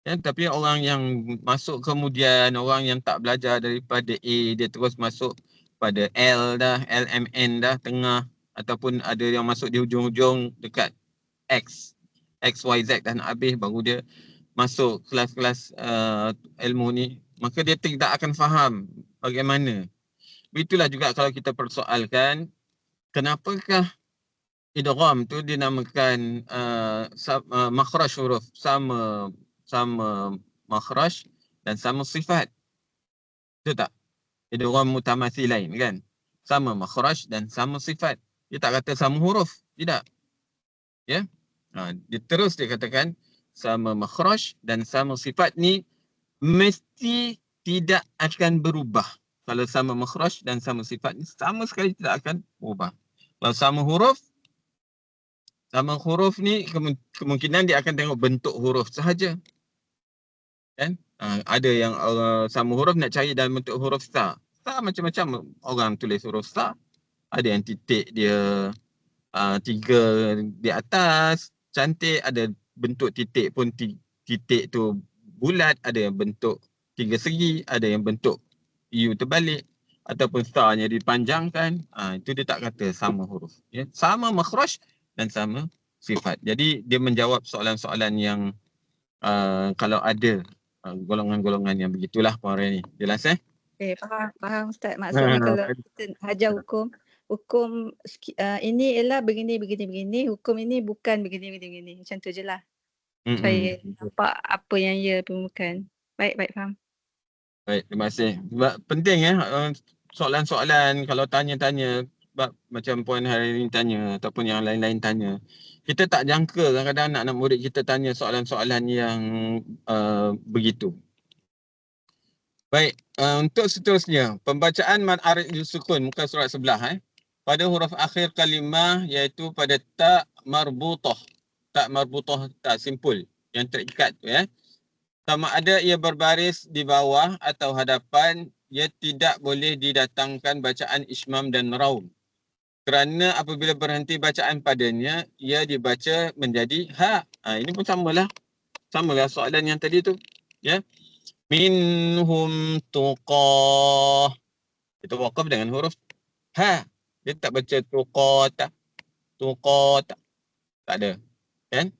Ya, tapi orang yang masuk kemudian, orang yang tak belajar daripada A, dia terus masuk pada L dah, LMN dah, tengah. Ataupun ada yang masuk di hujung-hujung dekat X, Y, Z dah nak habis, baru dia masuk kelas-kelas ilmu ni. Maka dia tidak akan faham bagaimana. Begitulah juga kalau kita persoalkan, kenapakah idgham tu dinamakan makhraj huruf, sama makhraj dan sama sifat. Betul tak? Idgham mutamathilain kan? Sama makhraj dan sama sifat. Dia tak kata sama huruf, tidak. Ya. Dia terus dia katakan sama makhraj dan sama sifat ni mesti tidak akan berubah. Kalau sama makhraj dan sama sifat ni sama sekali tidak akan berubah. Kalau sama huruf ni kemungkinan dia akan tengok bentuk huruf sahaja. Kan? Ada yang sama huruf nak cari dalam bentuk huruf sa. Sa macam-macam orang tulis huruf sa. Ada yang titik dia 3 di atas, cantik. Ada bentuk titik pun titik tu bulat. Ada yang bentuk 3 segi. Ada yang bentuk U terbalik. Ataupun sa-nya dipanjangkan. Itu dia tak kata sama huruf. Ya? Sama makhraj dan sama sifat. Jadi dia menjawab soalan-soalan yang kalau ada golongan-golongan yang begitulah Puan Haryani. Jelas Faham Ustaz. Maksudnya kalau kita ajar hukum ini ialah begini, hukum ini bukan begini. Macam tu je lah. Saya nampak apa yang ia perlukan. Baik, faham. Baik, terima kasih. Sebab penting ya, soalan-soalan kalau tanya-tanya, sebab macam puan hari ini tanya ataupun yang lain-lain tanya. Kita tak jangka kadang-kadang anak-anak murid kita tanya soalan-soalan yang begitu. Baik, untuk seterusnya, pembacaan mad arid sukun muka surat sebelah pada huruf akhir kalimah iaitu pada ta marbutah. Ta marbutah, ta simpul yang terikat tu ya. Sama ada ia berbaris di bawah atau hadapan, ia tidak boleh didatangkan bacaan ismam dan raum. Kerana apabila berhenti bacaan padanya, ia dibaca menjadi ha. Ini pun samalah. Samalah soalan yang tadi tu. Ya. Minhum tuqah. Kita wakaf dengan huruf ha. Dia tak baca tuqata. Tuqata. Tak ada. Kan?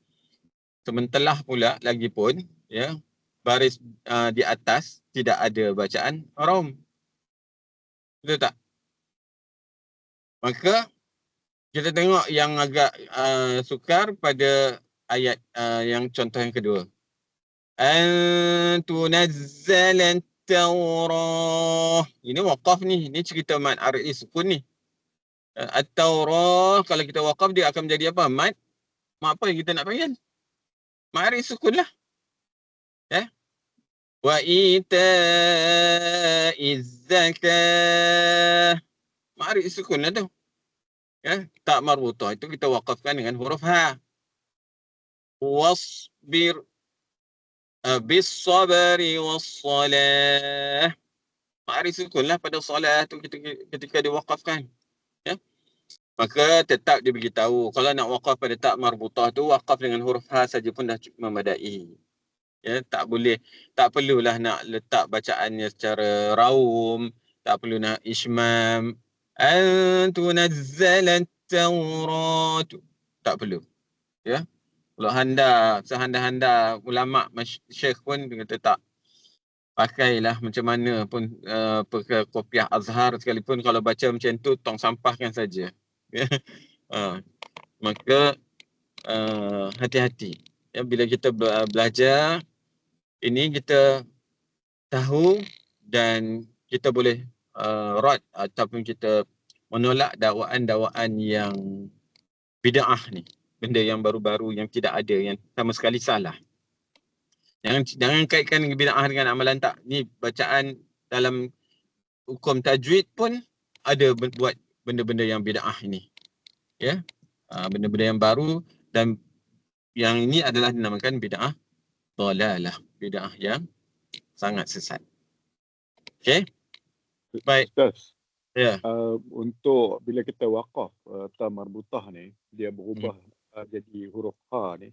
Sementara pula lagi pun, ya, baris di atas tidak ada bacaan raum. Betul tak? Maka kita tengok yang agak sukar pada ayat yang contoh yang kedua. An tunazzalat Taurah. Ini waqaf ni. Ini cerita mad arid sukun ni. At-Taurah kalau kita waqaf dia akan menjadi apa? Mad. Mak apa yang kita nak panggil? Mad arid sukun lah. Ya. Wa ita'iz zakah. Mad arid sukun lah tu. Ya, tak marbutah itu kita waqafkan dengan huruf ha. Wasbir bis-sabri was-salah. Ma'rif sukunlah pada solat tu ketika diwaqafkan. Ya. Maka tetap dia beritahu kalau nak waqaf pada tak marbutah tu waqaf dengan huruf ha saja pun dah memadai. Ya, tak perlulah nak letak bacaannya secara raum, tak perlu nak ismam. Tunazzalat Taurat. Tak perlu. Ya. Kalau sehanda-handa ulama syekh pun dia kata tak. Pakailah macam mana pun pakai kopiah Azhar sekalipun kalau baca macam tu tong sampahkan saja. Maka hati-hati. Ya, bila kita belajar ini kita tahu dan kita boleh rad ataupun kita menolak dakwaan-dakwaan yang bid'ah ni. Benda yang baru-baru yang tidak ada, yang sama sekali salah. Jangan kaitkan bid'ah dengan amalan tak. Ni bacaan dalam hukum tajwid pun ada buat benda-benda yang bid'ah ini. Ya. Benda-benda yang baru dan yang ini adalah dinamakan bid'ah dhalalah. Bid'ah yang sangat sesat. Okey. Baik. Ustaz, Ya. untuk bila kita waqaf ta marbutah ni, dia berubah jadi huruf ha ni.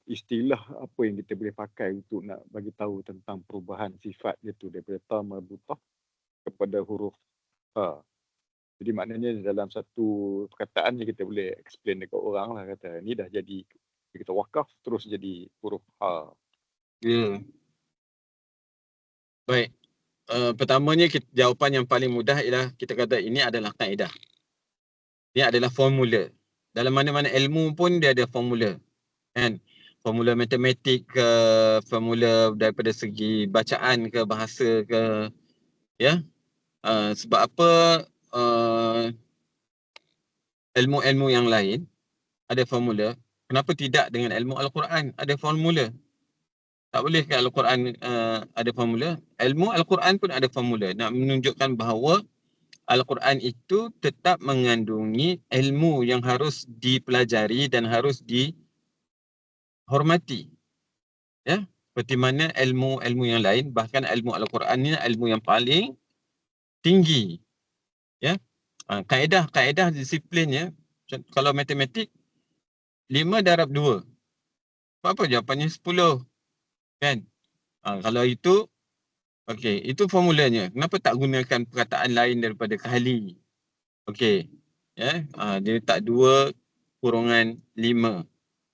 Istilah apa yang kita boleh pakai untuk nak bagi tahu tentang perubahan sifat dia tu daripada ta marbutah kepada huruf ha. Jadi maknanya dalam satu perkataan ni kita boleh explain dekat orang lah, kata ni dah jadi kita wakaf terus jadi huruf ha. Ya. Baik. Pertamanya jawapan yang paling mudah ialah kita kata ini adalah kaedah. Ini adalah formula. Dalam mana-mana ilmu pun dia ada formula. Kan? Formula matematik ke, formula daripada segi bacaan ke, bahasa ke. Ya. Sebab apa ilmu-ilmu yang lain ada formula. Kenapa tidak dengan ilmu Al-Quran ada formula? Tak boleh ke Al-Quran ada formula? Ilmu Al-Quran pun ada formula. Nak menunjukkan bahawa Al-Quran itu tetap mengandungi ilmu yang harus dipelajari dan harus dihormati. Ya, seperti mana ilmu-ilmu yang lain, bahkan ilmu Al-Quran ini ilmu yang paling tinggi. Ya. Kaedah disiplinnya, kalau matematik 5 darab 2. Apa jawapannya 10. Kan? Kalau itu okey, itu formulanya. Kenapa tak gunakan perkataan lain daripada kali? Okey. Ya, dia letak 2 kurungan 5.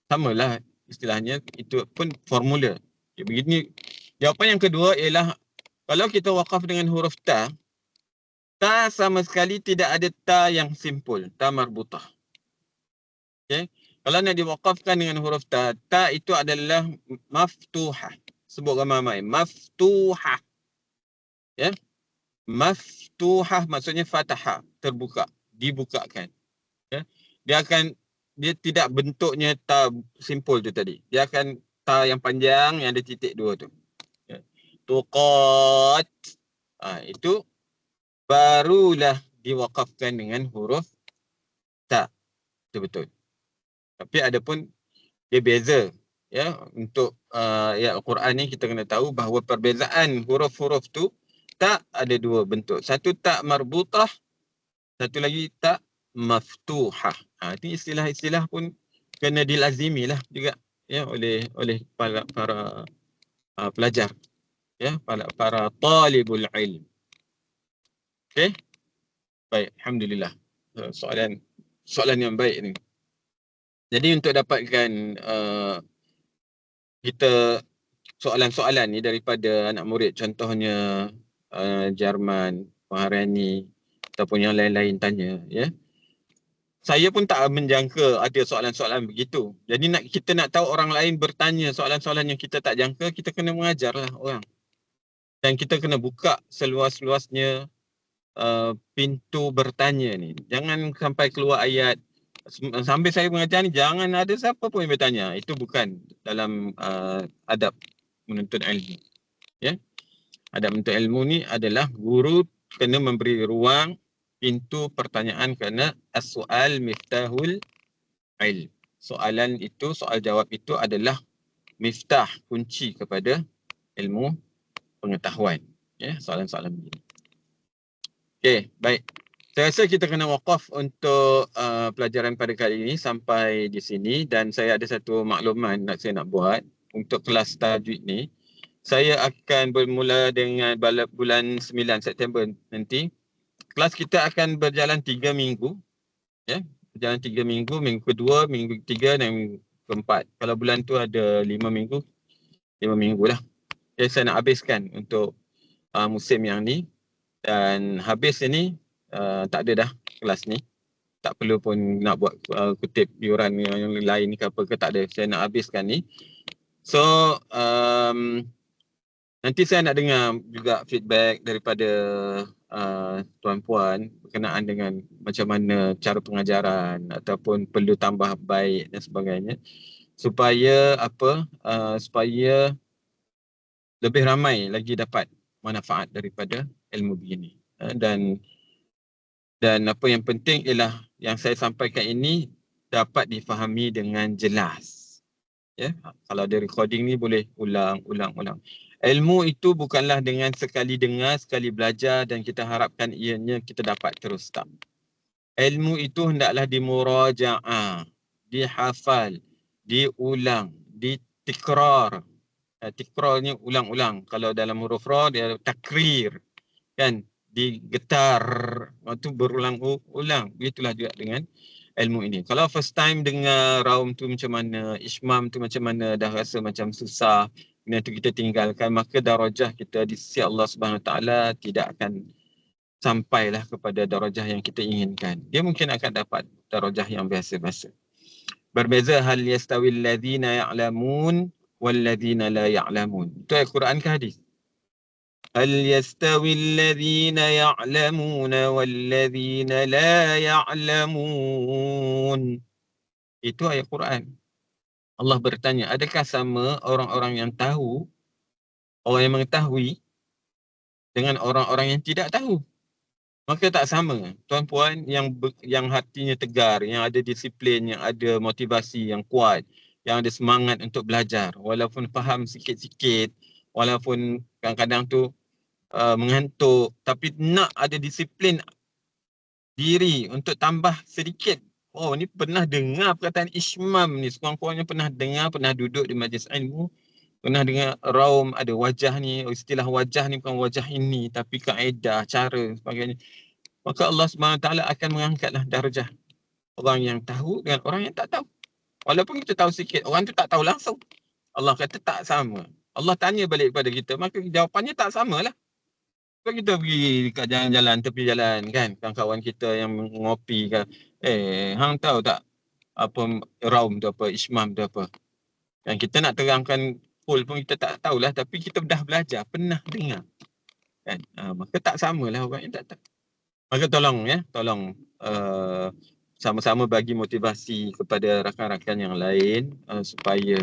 Samalah istilahnya, itu pun formula. Okay, begini. Jawapan yang kedua ialah kalau kita waqaf dengan huruf ta, ta sama sekali tidak ada ta yang simpul, ta marbutah. Okey. Kalau nak diwakafkan dengan huruf ta, ta itu adalah maftuhah. Sebut ramai-ramai. Maftuhah. Ya. Maftuhah maksudnya fathah, terbuka, dibukakan. Ya. Dia tidak bentuknya ta simpul tu tadi. Dia akan ta yang panjang yang ada titik dua tu. Ya. Tuqat. Itu barulah diwakafkan dengan huruf ta. Betul-betul. Tapi ada pun dia beza. Ya, untuk ayat Al-Quran ni kita kena tahu bahawa perbezaan huruf-huruf tu tak ada dua bentuk. Satu tak marbutah, satu lagi tak maftuhah. Ini istilah-istilah pun kena dilazimi lah juga ya oleh para pelajar, ya, para talibul ilm. Okey. Baik, alhamdulillah. Soalan yang baik ni. Jadi untuk dapatkan kita soalan-soalan ni daripada anak murid, contohnya Jarman, Maharani ataupun yang lain-lain tanya, ya. Saya pun tak menjangka ada soalan-soalan begitu. Jadi kita nak tahu orang lain bertanya soalan-soalan yang kita tak jangka, kita kena mengajarlah orang. Dan kita kena buka seluas-luasnya pintu bertanya ni. Jangan sampai keluar ayat. Sambil saya mengajar ni, jangan ada siapa pun yang bertanya. Itu bukan dalam adab menuntut ilmu. Ya? Adab menuntut ilmu ni adalah guru kena memberi ruang pintu pertanyaan kerana as-soal miftahul ilm. Soalan itu, soal jawab itu adalah miftah, kunci kepada ilmu pengetahuan. Ya, soalan-soalan begini. Okey, baik. Saya rasa kita kena wakaf untuk pelajaran pada kali ini sampai di sini, dan saya ada satu makluman saya nak buat untuk kelas tajwid ni. Saya akan bermula dengan bulan 9 September nanti. Kelas kita akan berjalan 3 minggu. Ya, berjalan 3 minggu, minggu kedua, minggu ketiga dan minggu keempat. Kalau bulan tu ada 5 minggu, 5 minggu lah. Okay, saya nak habiskan untuk musim yang ni, dan habis ini tak ada dah kelas ni. Tak perlu pun nak buat kutip yuran yang lain ke apa ke, tak ada. Saya nak habiskan ni. So nanti saya nak dengar juga feedback daripada tuan-puan berkenaan dengan macam mana cara pengajaran ataupun perlu tambah baik dan sebagainya, supaya supaya lebih ramai lagi dapat manfaat daripada ilmu begini. Dan apa yang penting ialah yang saya sampaikan ini dapat difahami dengan jelas. Ya, kalau ada recording ni boleh ulang. Ilmu itu bukanlah dengan sekali dengar, sekali belajar dan kita harapkan ianya kita dapat terus, tak. Ilmu itu hendaklah dimurajaah, dihafal, diulang, ditikrar. Tikrarnya ulang-ulang. Kalau dalam huruf ra dia takrir, kan, digetar, waktu berulang-ulang. Begitulah juga dengan ilmu ini. Kalau first time dengar raum tu macam mana, ismam tu macam mana, dah rasa macam susah, kemudian tu kita tinggalkan, maka darajah kita di sisi Allah Subhanahu Wa Taala tidak akan sampailah kepada darajah yang kita inginkan. Dia mungkin akan dapat darajah yang biasa-biasa. Berbeza hal yastawil ladzina ya'lamun wal ladzina la ya'lamun. Itu ayat Quran ke hadis? Hal yastawil ladzina ya'lamuna wal ladzina la ya'lamun. Itu ayat Quran. Allah bertanya, adakah sama orang-orang yang tahu, orang yang mengetahui dengan orang-orang yang tidak tahu? Maka tak sama. Tuan-puan yang hatinya tegar, yang ada disiplin, yang ada motivasi yang kuat, yang ada semangat untuk belajar, walaupun faham sikit-sikit, walaupun kadang-kadang tu mengantuk, tapi nak ada disiplin diri untuk tambah sedikit. Oh, ni pernah dengar perkataan ismam ni, sekurang-kurangnya pernah dengar, pernah duduk di majlis ilmu, pernah dengar raum ada wajah ni, istilah wajah ni bukan wajah ini, tapi kaedah, cara, sebagainya. Maka Allah SWT akan mengangkatlah darjah orang yang tahu dengan orang yang tak tahu. Walaupun kita tahu sikit, orang tu tak tahu langsung. Allah kata tak sama. Allah tanya balik kepada kita, maka jawapannya tak samalah. Kalau kita pergi dekat jalan-jalan, tepi jalan kan, kawan-kawan kita yang ngopi kan, hang tahu tak apa raum tu apa, ismam tu apa. Dan kita nak terangkan full pun kita tak tahulah, tapi kita dah belajar, pernah dengar. Kan? Maka tak samalah orang yang tak tahu. Maka tolong sama-sama bagi motivasi kepada rakan-rakan yang lain supaya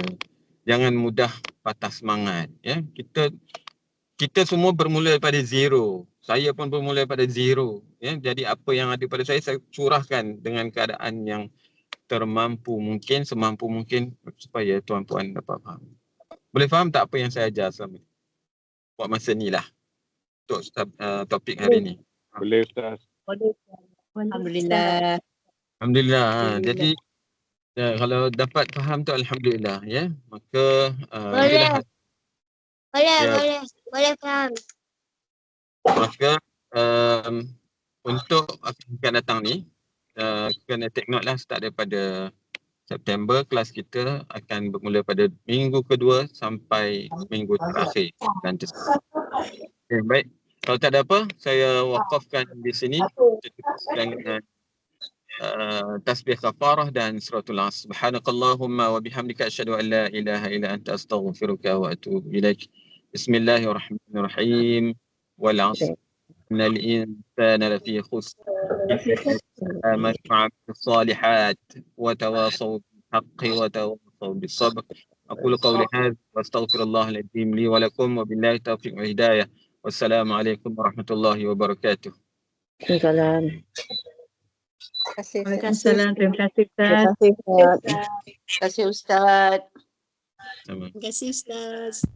jangan mudah patah semangat. Ya, kita semua bermula daripada zero. Saya pun bermula daripada zero. Ya, jadi apa yang ada pada saya curahkan dengan keadaan yang termampu mungkin, semampu mungkin supaya tuan-puan dapat faham. Boleh faham tak apa yang saya ajar selama ni? Buat masa ni lah untuk topik hari ni. Boleh Ustaz. Alhamdulillah. Alhamdulillah. Jadi kalau dapat faham tu alhamdulillah ya. Maka itulah. Boleh faham. Maka untuk akan datang ni kena take note lah, start daripada September kelas kita akan bermula pada minggu kedua sampai minggu terakhir. Okay, baik. Kalau tak ada apa, saya wakafkan di sini dengan tasbih kafarah dan suratul As. Subhanakallahumma wa bihamdika asyhadu an la ilaha illa anta astaghfiruka wa atubu ilaik. Bismillahirrahmanirrahim. Wal 'asr innal insana lafi khusr. آمنوا وعملوا الصالحات وتواصوا بالحق وتواصوا بالصبر. أقول قولي هذا وأستغفر الله العظيم لي ولكم وبالله التوفيق والهداية والسلام عليكم ورحمة الله وبركاته. Terima kasih. Waalaikumsalam. Terima kasih Ustaz. Terima kasih Ustaz. Sama. Terima kasih Ustaz.